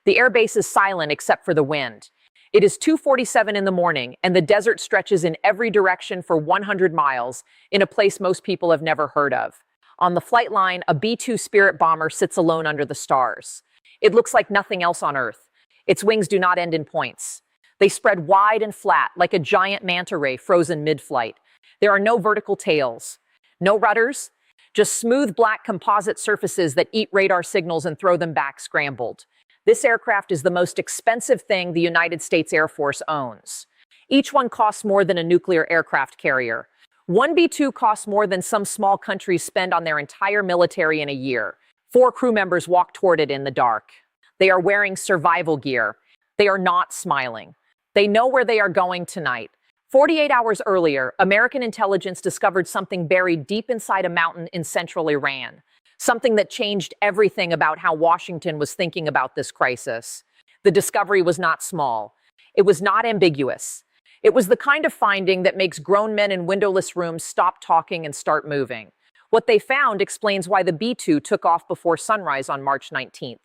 The airbase is silent except for the wind. It is 2:47 in the morning, and the desert stretches in every direction for 100 miles in a place most people have never heard of. On the flight line, a B-2 Spirit bomber sits alone under the stars. It looks like nothing else on Earth. Its wings do not end in points. They spread wide and flat like a giant manta ray frozen mid-flight. There are no vertical tails, no rudders, just smooth black composite surfaces that eat radar signals and throw them back scrambled. This aircraft is the most expensive thing the United States Air Force owns. Each one costs more than a nuclear aircraft carrier. One B-2 costs more than some small countries spend on their entire military in a year. 4 crew members walk toward it in the dark. They are wearing survival gear. They are not smiling. They know where they are going tonight. 48 hours earlier, American intelligence discovered something buried deep inside a mountain in central Iran. Something that changed everything about how Washington was thinking about this crisis. The discovery was not small. It was not ambiguous. It was the kind of finding that makes grown men in windowless rooms stop talking and start moving. What they found explains why the B-2 took off before sunrise on March 19th.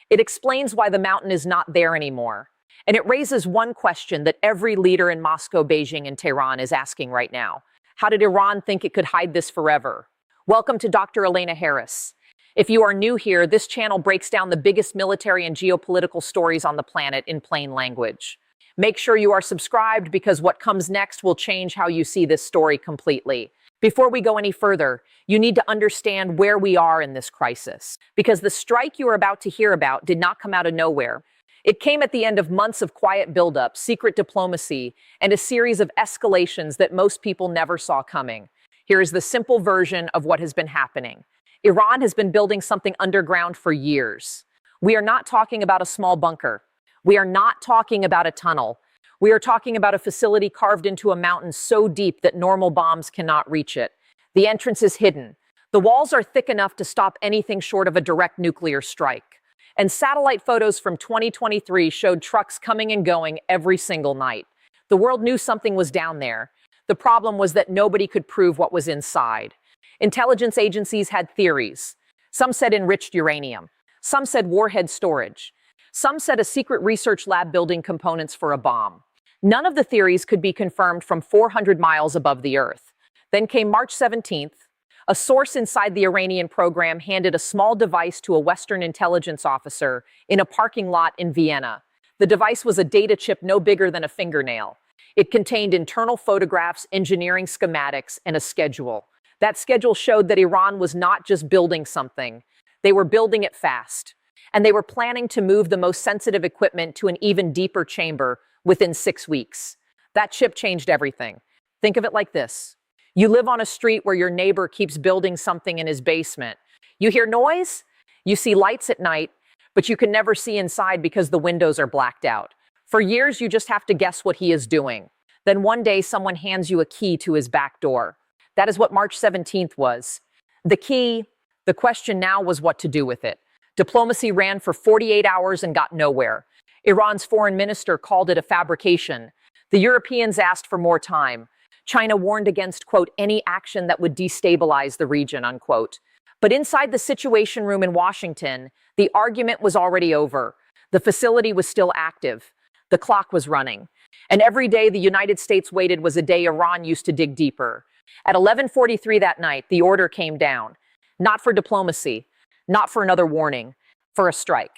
It explains why the mountain is not there anymore. And it raises one question that every leader in Moscow, Beijing, and Tehran is asking right now. How did Iran think it could hide this forever? Welcome to Dr. Elena Harris. If you are new here, this channel breaks down the biggest military and geopolitical stories on the planet in plain language. Make sure you are subscribed because what comes next will change how you see this story completely. Before we go any further, you need to understand where we are in this crisis, because the strike you are about to hear about did not come out of nowhere. It came at the end of months of quiet buildup, secret diplomacy, and a series of escalations that most people never saw coming. Here is the simple version of what has been happening. Iran has been building something underground for years. We are not talking about a small bunker. We are not talking about a tunnel. We are talking about a facility carved into a mountain so deep that normal bombs cannot reach it. The entrance is hidden. The walls are thick enough to stop anything short of a direct nuclear strike. And satellite photos from 2023 showed trucks coming and going every single night. The world knew something was down there. The problem was that nobody could prove what was inside. Intelligence agencies had theories. Some said enriched uranium. Some said warhead storage. Some said a secret research lab building components for a bomb. None of the theories could be confirmed from 400 miles above the Earth. Then came March 17th. A source inside the Iranian program handed a small device to a Western intelligence officer in a parking lot in Vienna. The device was a data chip no bigger than a fingernail. It contained internal photographs, engineering schematics, and a schedule. That schedule showed that Iran was not just building something. They were building it fast. And they were planning to move the most sensitive equipment to an even deeper chamber within 6 weeks. That chip changed everything. Think of it like this. You live on a street where your neighbor keeps building something in his basement. You hear noise, you see lights at night, but you can never see inside because the windows are blacked out. For years, you just have to guess what he is doing. Then one day, someone hands you a key to his back door. That is what March 17th was. The key, the question now was what to do with it. Diplomacy ran for 48 hours and got nowhere. Iran's foreign minister called it a fabrication. The Europeans asked for more time. China warned against, quote, any action that would destabilize the region, unquote. But inside the Situation Room in Washington, the argument was already over. The facility was still active. The clock was running. And every day the United States waited was a day Iran used to dig deeper. At 11:43 that night, the order came down. Not for diplomacy. Not for another warning, for a strike.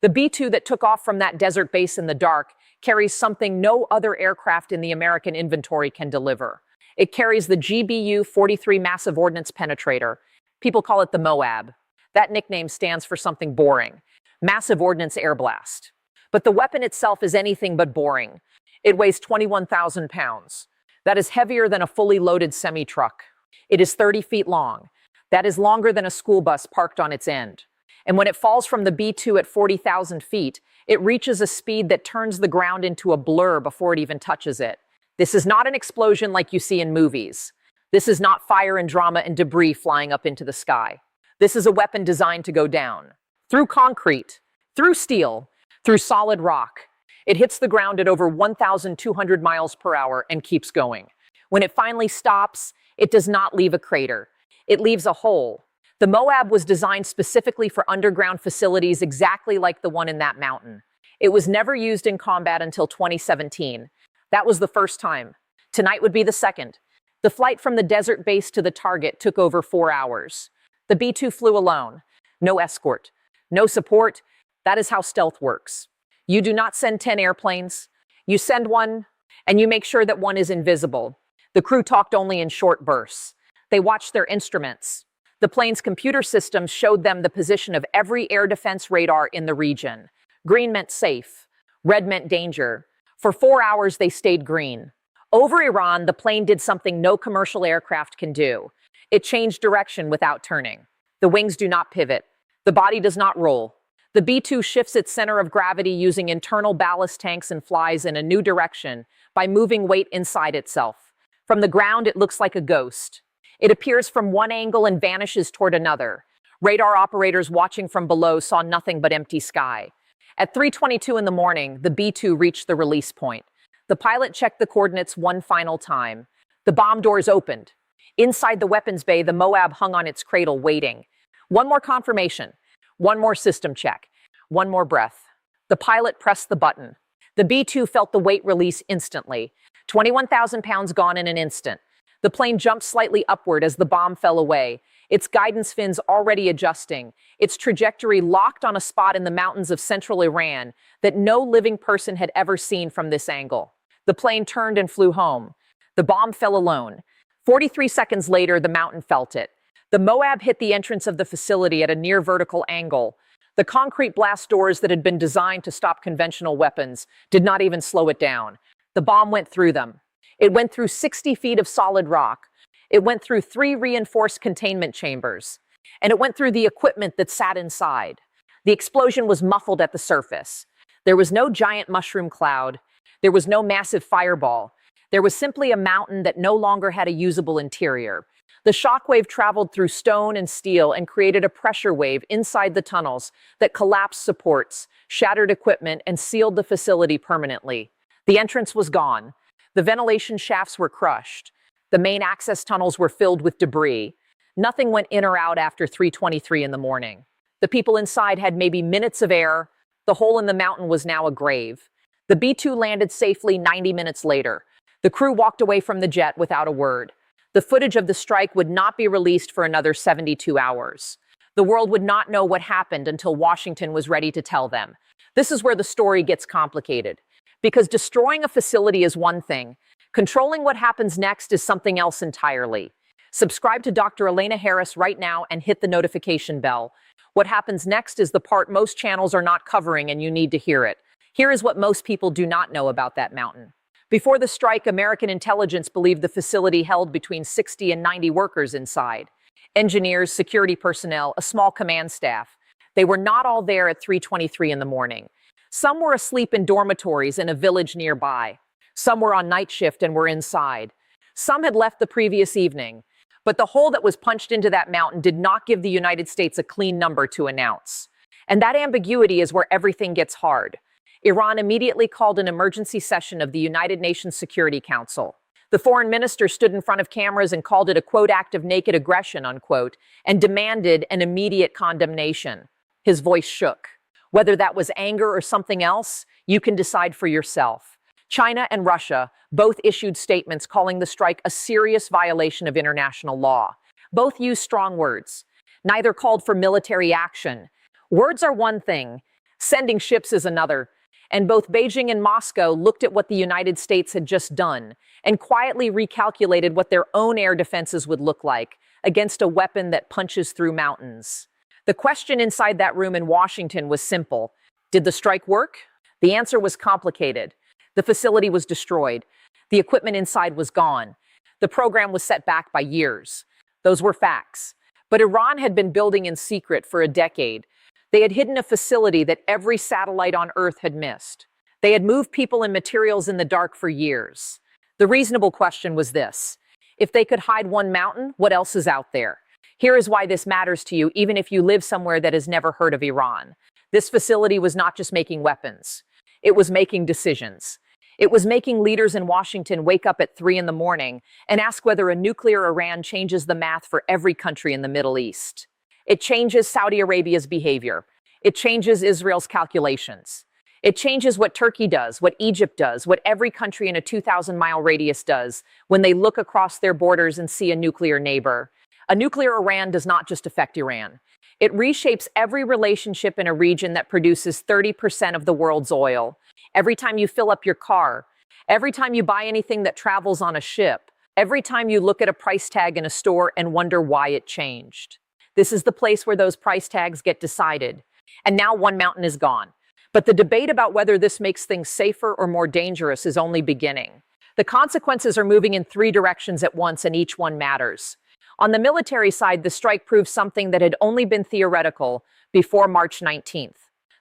The B-2 that took off from that desert base in the dark carries something no other aircraft in the American inventory can deliver. It carries the GBU-43 Massive Ordnance Penetrator. People call it the Moab. That nickname stands for something boring. Massive Ordnance Air Blast. But the weapon itself is anything but boring. It weighs 21,000 pounds. That is heavier than a fully loaded semi-truck. It is 30 feet long. That is longer than a school bus parked on its end. And when it falls from the B-2 at 40,000 feet, it reaches a speed that turns the ground into a blur before it even touches it. This is not an explosion like you see in movies. This is not fire and drama and debris flying up into the sky. This is a weapon designed to go down. Through concrete, through steel, through solid rock. It hits the ground at over 1,200 miles per hour and keeps going. When it finally stops, it does not leave a crater. It leaves a hole. The Moab was designed specifically for underground facilities exactly like the one in that mountain. It was never used in combat until 2017. That was the first time. Tonight would be the second. The flight from the desert base to the target took over 4 hours. The B-2 flew alone. No escort. No support. That is how stealth works. You do not send 10 airplanes. You send one, and you make sure that one is invisible. The crew talked only in short bursts. They watched their instruments. The plane's computer systems showed them the position of every air defense radar in the region. Green meant safe. Red meant danger. For 4 hours, they stayed green. Over Iran, the plane did something no commercial aircraft can do. It changed direction without turning. The wings do not pivot. The body does not roll. The B-2 shifts its center of gravity using internal ballast tanks and flies in a new direction by moving weight inside itself. From the ground, it looks like a ghost. It appears from one angle and vanishes toward another. Radar operators watching from below saw nothing but empty sky. At 3:22 in the morning, the B-2 reached the release point. The pilot checked the coordinates one final time. The bomb doors opened. Inside the weapons bay, the Moab hung on its cradle, waiting. One more confirmation. One more system check. One more breath. The pilot pressed the button. The B-2 felt the weight release instantly. 21,000 pounds gone in an instant. The plane jumped slightly upward as the bomb fell away, its guidance fins already adjusting, its trajectory locked on a spot in the mountains of central Iran that no living person had ever seen from this angle. The plane turned and flew home. The bomb fell alone. 43 seconds later, the mountain felt it. The Moab hit the entrance of the facility at a near vertical angle. The concrete blast doors that had been designed to stop conventional weapons did not even slow it down. The bomb went through them. It went through 60 feet of solid rock. It went through 3 reinforced containment chambers. And it went through the equipment that sat inside. The explosion was muffled at the surface. There was no giant mushroom cloud. There was no massive fireball. There was simply a mountain that no longer had a usable interior. The shockwave traveled through stone and steel and created a pressure wave inside the tunnels that collapsed supports, shattered equipment, and sealed the facility permanently. The entrance was gone. The ventilation shafts were crushed. The main access tunnels were filled with debris. Nothing went in or out after 3:23 in the morning. The people inside had maybe minutes of air. The hole in the mountain was now a grave. The B-2 landed safely 90 minutes later. The crew walked away from the jet without a word. The footage of the strike would not be released for another 72 hours. The world would not know what happened until Washington was ready to tell them. This is where the story gets complicated. Because destroying a facility is one thing. Controlling what happens next is something else entirely. Subscribe to Dr. Elena Harris right now and hit the notification bell. What happens next is the part most channels are not covering, and you need to hear it. Here is what most people do not know about that mountain. Before the strike, American intelligence believed the facility held between 60 and 90 workers inside. Engineers, security personnel, a small command staff. They were not all there at 3:23 in the morning. Some were asleep in dormitories in a village nearby. Some were on night shift and were inside. Some had left the previous evening. But the hole that was punched into that mountain did not give the United States a clean number to announce. And that ambiguity is where everything gets hard. Iran immediately called an emergency session of the United Nations Security Council. The foreign minister stood in front of cameras and called it a, quote, act of naked aggression, unquote, and demanded an immediate condemnation. His voice shook. Whether that was anger or something else, you can decide for yourself. China and Russia both issued statements calling the strike a serious violation of international law. Both used strong words. Neither called for military action. Words are one thing, sending ships is another. And both Beijing and Moscow looked at what the United States had just done and quietly recalculated what their own air defenses would look like against a weapon that punches through mountains. The question inside that room in Washington was simple. Did the strike work? The answer was complicated. The facility was destroyed. The equipment inside was gone. The program was set back by years. Those were facts. But Iran had been building in secret for a decade. They had hidden a facility that every satellite on Earth had missed. They had moved people and materials in the dark for years. The reasonable question was this. If they could hide one mountain, what else is out there? Here is why this matters to you, even if you live somewhere that has never heard of Iran. This facility was not just making weapons. It was making decisions. It was making leaders in Washington wake up at 3 in the morning and ask whether a nuclear Iran changes the math for every country in the Middle East. It changes Saudi Arabia's behavior. It changes Israel's calculations. It changes what Turkey does, what Egypt does, what every country in a 2,000-mile radius does when they look across their borders and see a nuclear neighbor. A nuclear Iran does not just affect Iran. It reshapes every relationship in a region that produces 30% of the world's oil. Every time you fill up your car, every time you buy anything that travels on a ship, every time you look at a price tag in a store and wonder why it changed. This is the place where those price tags get decided. And now one mountain is gone. But the debate about whether this makes things safer or more dangerous is only beginning. The consequences are moving in three directions at once, and each one matters. On the military side, the strike proves something that had only been theoretical before March 19th.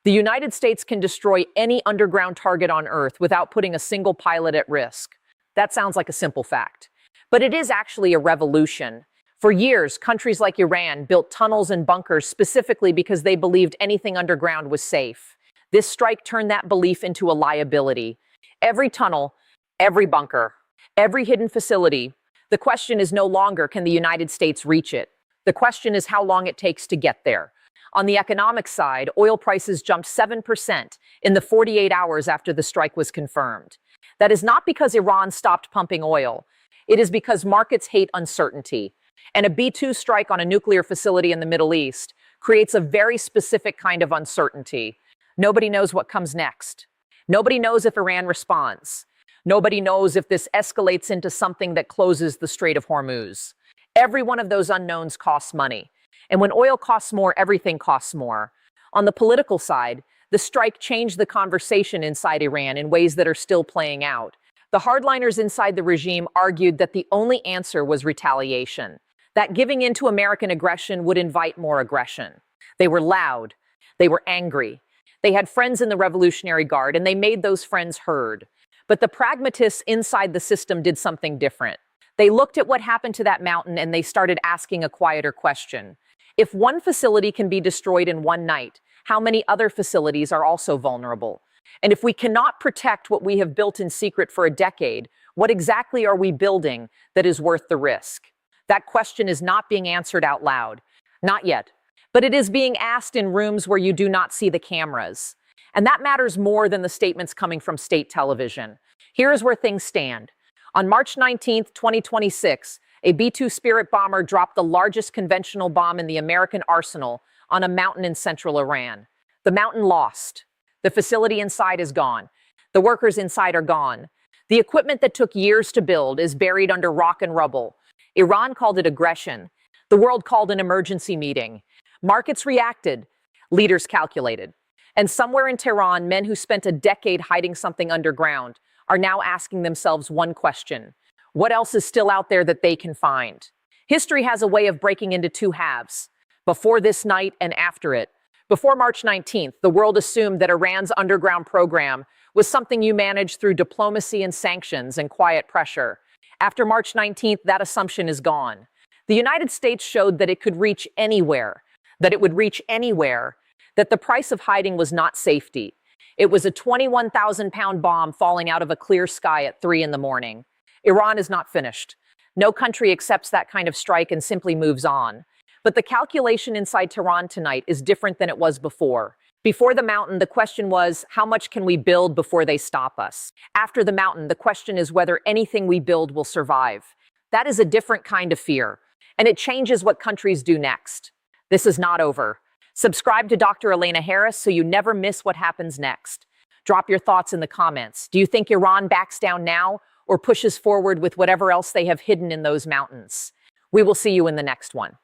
The United States can destroy any underground target on Earth without putting a single pilot at risk. That sounds like a simple fact. But it is actually a revolution. For years, countries like Iran built tunnels and bunkers specifically because they believed anything underground was safe. This strike turned that belief into a liability. Every tunnel, every bunker, every hidden facility. The question is no longer, can the United States reach it? The question is how long it takes to get there. On the economic side, oil prices jumped 7% in the 48 hours after the strike was confirmed. That is not because Iran stopped pumping oil. It is because markets hate uncertainty. And a B-2 strike on a nuclear facility in the Middle East creates a very specific kind of uncertainty. Nobody knows what comes next. Nobody knows if Iran responds. Nobody knows if this escalates into something that closes the Strait of Hormuz. Every one of those unknowns costs money. And when oil costs more, everything costs more. On the political side, the strike changed the conversation inside Iran in ways that are still playing out. The hardliners inside the regime argued that the only answer was retaliation, that giving in to American aggression would invite more aggression. They were loud. They were angry. They had friends in the Revolutionary Guard, and they made those friends heard. But the pragmatists inside the system did something different. They looked at what happened to that mountain, and they started asking a quieter question. If one facility can be destroyed in one night, how many other facilities are also vulnerable? And if we cannot protect what we have built in secret for a decade, what exactly are we building that is worth the risk? That question is not being answered out loud. Not yet. But it is being asked in rooms where you do not see the cameras. And that matters more than the statements coming from state television. Here is where things stand. On March 19th, 2026, a B-2 Spirit bomber dropped the largest conventional bomb in the American arsenal on a mountain in central Iran. The mountain lost. The facility inside is gone. The workers inside are gone. The equipment that took years to build is buried under rock and rubble. Iran called it aggression. The world called an emergency meeting. Markets reacted. Leaders calculated. And somewhere in Tehran, men who spent a decade hiding something underground are now asking themselves one question. What else is still out there that they can find? History has a way of breaking into two halves. Before this night and after it. Before March 19th, the world assumed that Iran's underground program was something you managed through diplomacy and sanctions and quiet pressure. After March 19th, that assumption is gone. The United States showed that it could reach anywhere, that it would reach anywhere, that the price of hiding was not safety. It was a 21,000-pound bomb falling out of a clear sky at 3 in the morning. Iran is not finished. No country accepts that kind of strike and simply moves on. But the calculation inside Tehran tonight is different than it was before. Before the mountain, the question was, how much can we build before they stop us? After the mountain, the question is whether anything we build will survive. That is a different kind of fear, and it changes what countries do next. This is not over. Subscribe to Dr. Elena Harris so you never miss what happens next. Drop your thoughts in the comments. Do you think Iran backs down now or pushes forward with whatever else they have hidden in those mountains? We will see you in the next one.